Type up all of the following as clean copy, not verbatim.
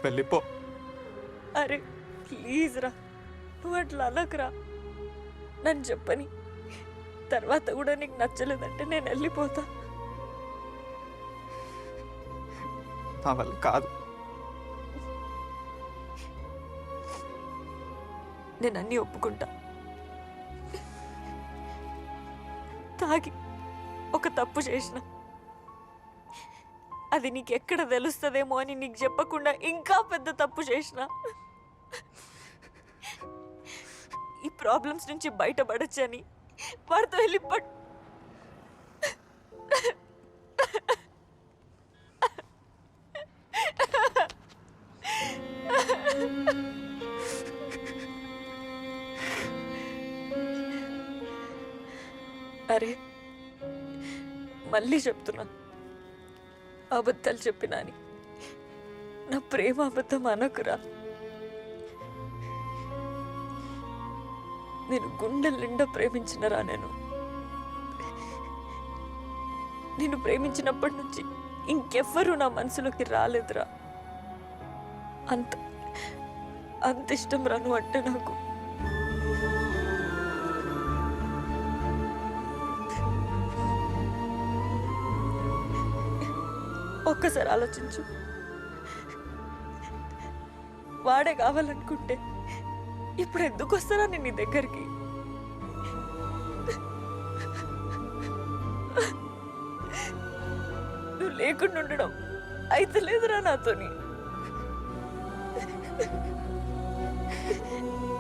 వెళ్ళిపో. అరే ప్లీజ్ రా, నువ్వు అట్లా అనకురా. నన్ను చెప్పని తర్వాత కూడా నీకు నచ్చలేదంటే నేను వెళ్ళిపోతా. నా వల్ల కాదు. నేను అన్నీ ఒప్పుకుంటా. తాగి ఒక తప్పు చేసిన, అది నీకెక్కడ తెలుస్తుందేమో అని నీకు చెప్పకుండా ఇంకా పెద్ద తప్పు చేసిన. ఈ ప్రాబ్లమ్స్ నుంచి బయటపడచ్చని వాడితో వెళ్ళి అరే మళ్ళీ చెప్తున్నా, అబద్ధాలు చెప్పినా అని నా ప్రేమ అబద్ధం అనకురా. నేను గుండెల నిండా ప్రేమించినరా. నేను ప్రేమించినప్పటి నుంచి ఇంకెవ్వరూ నా మనసులోకి రాలేదురా. అంత అంత ఇష్టం రాను అంటే నాకు. ఒక్కసారి ఆలోచించు, వాడే కావాలనుకుంటే ఇప్పుడు ఎందుకు వస్తారా నేను నీ దగ్గరికి? నువ్వు లేకుండా ఉండడం అయితే లేదురా నాతోని.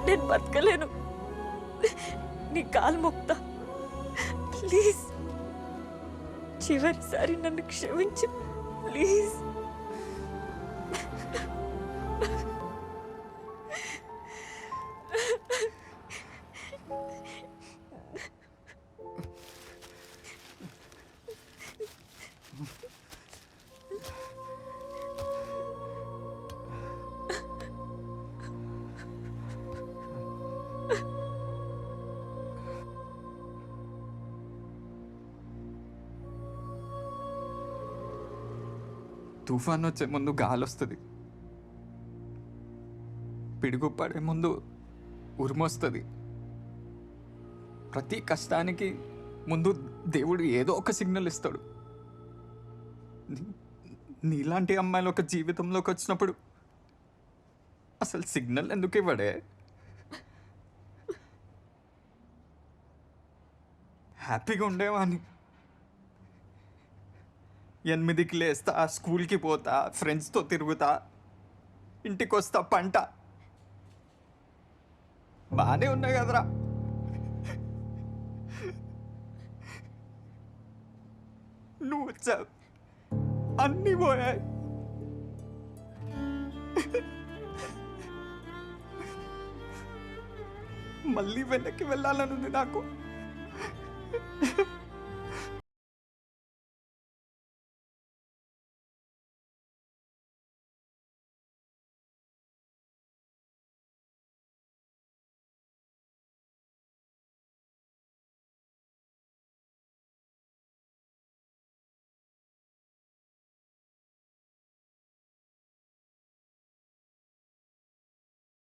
నేను బతకలేను. నీ కాలు మొక్తా, ప్లీజ్ చివరిసారి నన్ను క్షమించు ప్లీజ్. తుఫాన్ వచ్చే ముందు గాలి వస్తుంది, పిడుగు పడే ముందు ఉరుమొస్తుంది. ప్రతి కష్టానికి ముందు దేవుడు ఏదో ఒక సిగ్నల్ ఇస్తాడు. నీలాంటి అమ్మాయిలు ఒక జీవితంలోకి వచ్చినప్పుడు అసలు సిగ్నల్ ఎందుకు ఇవ్వడే? హ్యాపీగా ఉండేవాడిని. 8కి లేస్తా, స్కూల్కి పోతా, ఫ్రెండ్స్తో తిరుగుతా, ఇంటికి వస్తా, పంట బాగానే ఉన్నాయి కదరా. నువ్వు వచ్చావు, అన్నీ పోయాయి. మళ్ళీ వెనక్కి వెళ్ళాలనుంది నాకు.